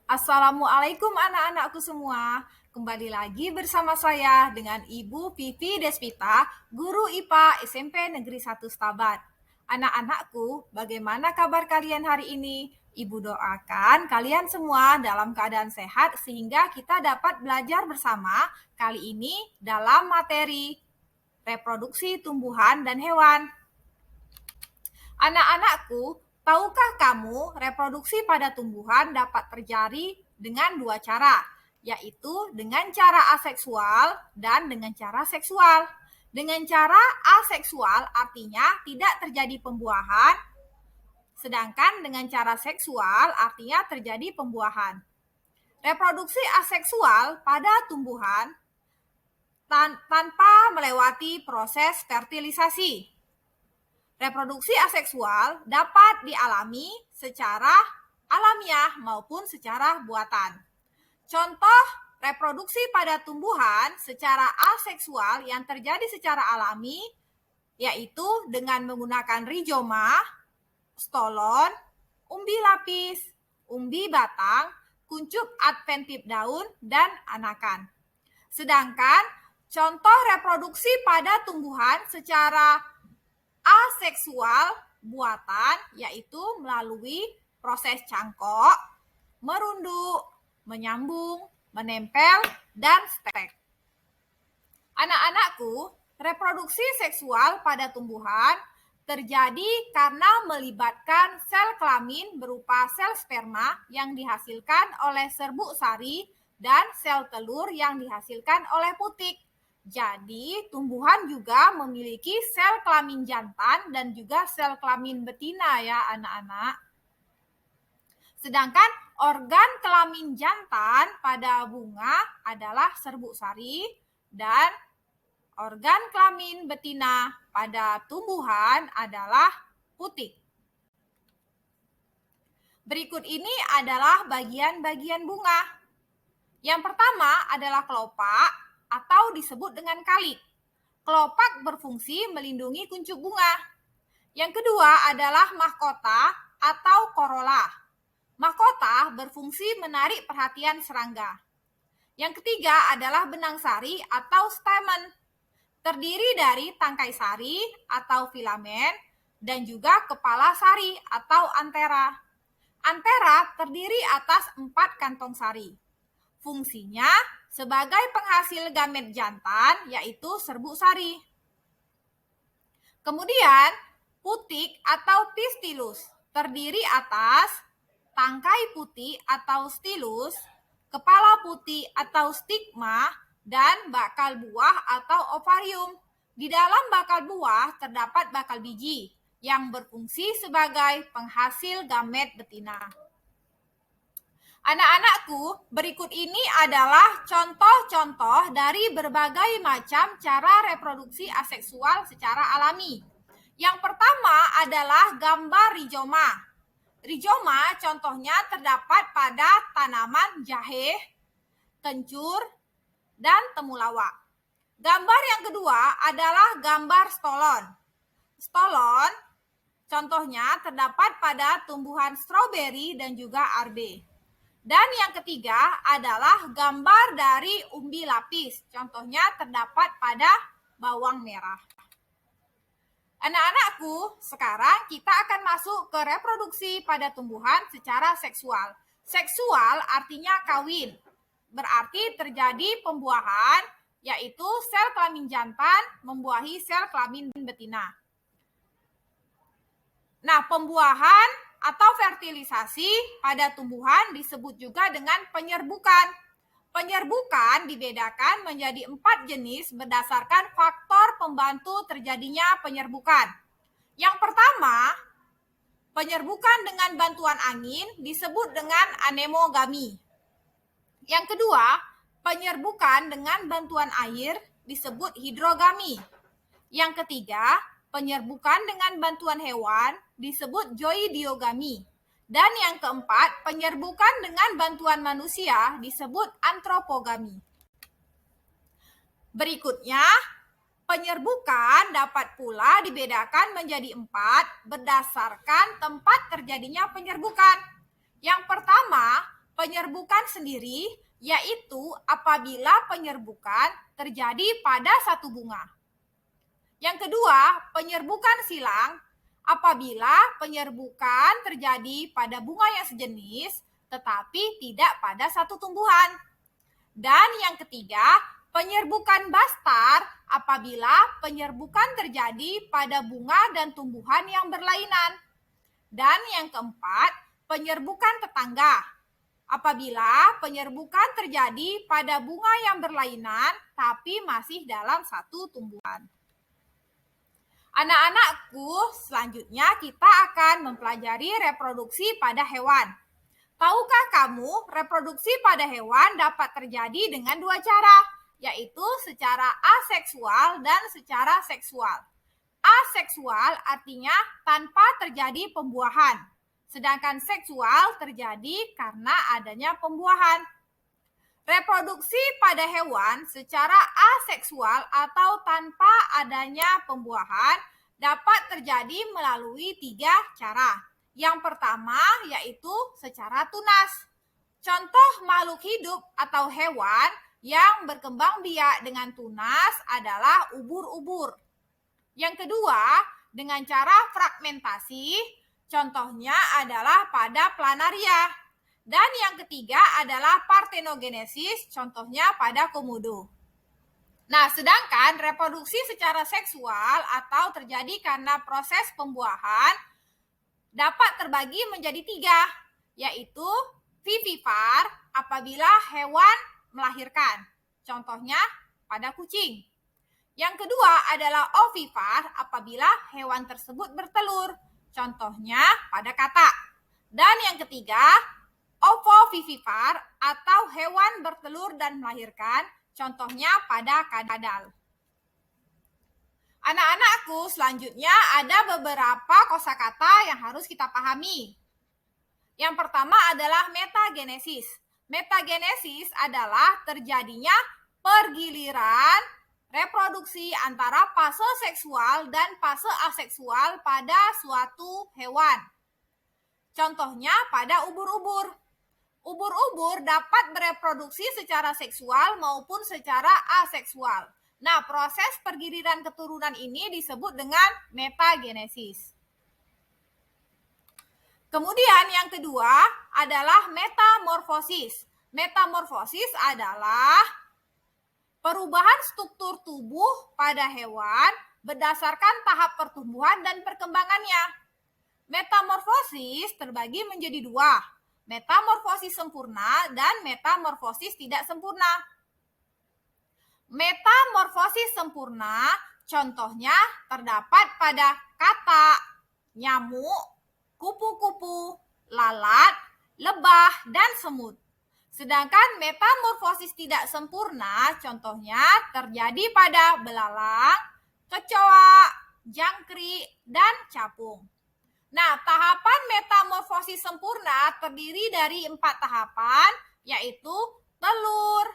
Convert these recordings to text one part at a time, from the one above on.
Assalamualaikum anak-anakku semua. Kembali lagi bersama saya dengan Ibu Pipi Despita, Guru IPA SMP Negeri 1 Stabat. Anak-anakku, bagaimana kabar kalian hari ini? Ibu doakan kalian semua dalam keadaan sehat sehingga kita dapat belajar bersama kali ini dalam materi reproduksi tumbuhan dan hewan. Anak-anakku, tahukah kamu reproduksi pada tumbuhan dapat terjadi dengan dua cara, yaitu dengan cara aseksual dan dengan cara seksual. Dengan cara aseksual artinya tidak terjadi pembuahan, sedangkan dengan cara seksual artinya terjadi pembuahan. Reproduksi aseksual pada tumbuhan tanpa melewati proses fertilisasi. Reproduksi aseksual dapat dialami secara alamiah maupun secara buatan. Contoh reproduksi pada tumbuhan secara aseksual yang terjadi secara alami yaitu dengan menggunakan rizoma, stolon, umbi lapis, umbi batang, kuncup adventif daun, dan anakan. Sedangkan contoh reproduksi pada tumbuhan secara aseksual buatan yaitu melalui proses cangkok, merunduk, menyambung, menempel, dan stek. Anak-anakku, reproduksi seksual pada tumbuhan terjadi karena melibatkan sel kelamin berupa sel sperma yang dihasilkan oleh serbuk sari dan sel telur yang dihasilkan oleh putik. Jadi, tumbuhan juga memiliki sel kelamin jantan dan juga sel kelamin betina ya anak-anak. Sedangkan organ kelamin jantan pada bunga adalah serbuk sari dan organ kelamin betina pada tumbuhan adalah putik. Berikut ini adalah bagian-bagian bunga. Yang pertama adalah kelopak atau disebut dengan kalik. Kelopak berfungsi melindungi kuncup bunga. Yang kedua adalah mahkota atau korola. Mahkota berfungsi menarik perhatian serangga. Yang ketiga adalah benang sari atau stamen. Terdiri dari tangkai sari atau filamen dan juga kepala sari atau antera. Antera terdiri atas 4 kantong sari. Fungsinya sebagai penghasil gamet jantan yaitu serbuk sari. Kemudian putik atau pistilus terdiri atas tangkai putih atau stilus, kepala putih atau stigma, dan bakal buah atau ovarium. Di dalam bakal buah terdapat bakal biji yang berfungsi sebagai penghasil gamet betina. Anak-anakku, berikut ini adalah contoh-contoh dari berbagai macam cara reproduksi aseksual secara alami. Yang pertama adalah gambar rizoma. Rizoma contohnya terdapat pada tanaman jahe, kencur, dan temulawak. Gambar yang kedua adalah gambar stolon. Stolon contohnya terdapat pada tumbuhan stroberi dan juga arbe. Dan yang ketiga adalah gambar dari umbi lapis. Contohnya terdapat pada bawang merah. Anak-anakku, sekarang kita akan masuk ke reproduksi pada tumbuhan secara seksual. Seksual artinya kawin. Berarti terjadi pembuahan, yaitu sel kelamin jantan membuahi sel kelamin betina. Nah, pembuahan atau fertilisasi pada tumbuhan disebut juga dengan penyerbukan. Penyerbukan dibedakan menjadi 4 jenis berdasarkan faktor pembantu terjadinya penyerbukan. Yang pertama, penyerbukan dengan bantuan angin disebut dengan anemogami. Yang kedua, penyerbukan dengan bantuan air disebut hidrogami. Yang ketiga, penyerbukan dengan bantuan hewan disebut zoidiogami. Dan yang keempat, penyerbukan dengan bantuan manusia disebut antropogami. Berikutnya, penyerbukan dapat pula dibedakan menjadi 4 berdasarkan tempat terjadinya penyerbukan. Yang pertama, Penyerbukan sendiri yaitu apabila penyerbukan terjadi pada satu bunga. Yang kedua, penyerbukan silang apabila penyerbukan terjadi pada bunga yang sejenis tetapi tidak pada satu tumbuhan. Dan yang ketiga, penyerbukan bastar apabila penyerbukan terjadi pada bunga dan tumbuhan yang berlainan. Dan yang keempat, penyerbukan tetangga apabila penyerbukan terjadi pada bunga yang berlainan tapi masih dalam satu tumbuhan. Anak-anakku, selanjutnya kita akan mempelajari reproduksi pada hewan. Tahukah kamu, reproduksi pada hewan dapat terjadi dengan dua cara, yaitu secara aseksual dan secara seksual. Aseksual artinya tanpa terjadi pembuahan, sedangkan seksual terjadi karena adanya pembuahan. Reproduksi pada hewan secara aseksual atau tanpa adanya pembuahan dapat terjadi melalui 3 cara. Yang pertama yaitu secara tunas. Contoh makhluk hidup atau hewan yang berkembang biak dengan tunas adalah ubur-ubur. Yang kedua, dengan cara fragmentasi, contohnya adalah pada planaria. Dan yang ketiga adalah partenogenesis, contohnya pada komodo. Nah, sedangkan reproduksi secara seksual atau terjadi karena proses pembuahan dapat terbagi menjadi 3, yaitu vivipar apabila hewan melahirkan, contohnya pada kucing. Yang kedua adalah ovipar apabila hewan tersebut bertelur, contohnya pada katak. Dan yang ketiga, ovovivipar atau hewan bertelur dan melahirkan, contohnya pada kadal. Anak-anakku, selanjutnya ada beberapa kosakata yang harus kita pahami. Yang pertama adalah metagenesis. Metagenesis adalah terjadinya pergiliran reproduksi antara fase seksual dan fase aseksual pada suatu hewan. Contohnya pada ubur-ubur. Ubur-ubur dapat bereproduksi secara seksual maupun secara aseksual. Nah, proses pergiliran keturunan ini disebut dengan metagenesis. Kemudian yang kedua adalah metamorfosis. Metamorfosis adalah perubahan struktur tubuh pada hewan berdasarkan tahap pertumbuhan dan perkembangannya. Metamorfosis terbagi menjadi 2, metamorfosis sempurna dan metamorfosis tidak sempurna. Metamorfosis sempurna contohnya terdapat pada katak, nyamuk, kupu-kupu, lalat, lebah, dan semut. Sedangkan metamorfosis tidak sempurna contohnya terjadi pada belalang, kecoa, jangkrik, dan capung. Nah, tahapan metamorfosis sempurna terdiri dari 4 tahapan, yaitu telur,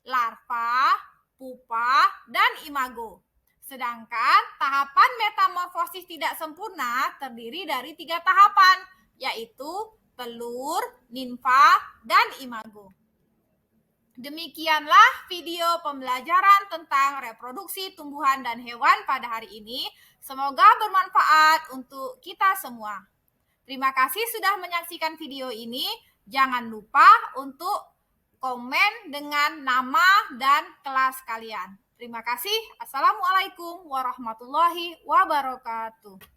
larva, pupa, dan imago. Sedangkan tahapan metamorfosis tidak sempurna terdiri dari 3 tahapan, yaitu telur, nimfa, dan imago. Demikianlah video pembelajaran tentang reproduksi tumbuhan dan hewan pada hari ini. Semoga bermanfaat untuk kita semua. Terima kasih sudah menyaksikan video ini. Jangan lupa untuk komen dengan nama dan kelas kalian. Terima kasih. Assalamualaikum warahmatullahi wabarakatuh.